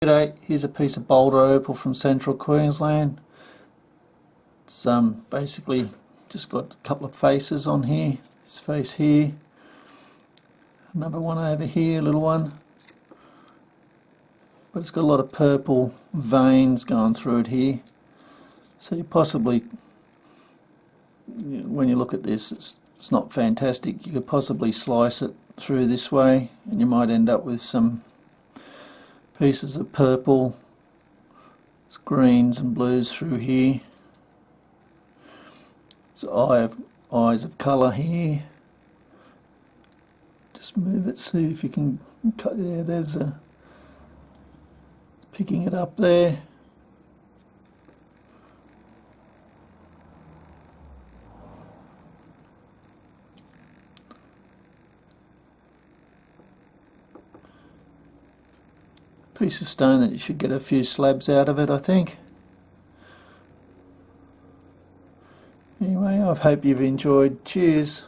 G'day, here's a piece of Boulder Opal from central Queensland. It's basically just got a couple of faces on here. This face here, another one over here, little one. But it's got a lot of purple veins going through it here. So you possibly, when you look at this, it's not fantastic. You could possibly slice it through this way and you might end up with some pieces of purple, greens and blues through here. So eyes of colour here. Just move it, see if you can cut. Yeah, there's a picking it up there. Piece of stone that you should get a few slabs out of it, I think. Anyway, I hope you've enjoyed. Cheers.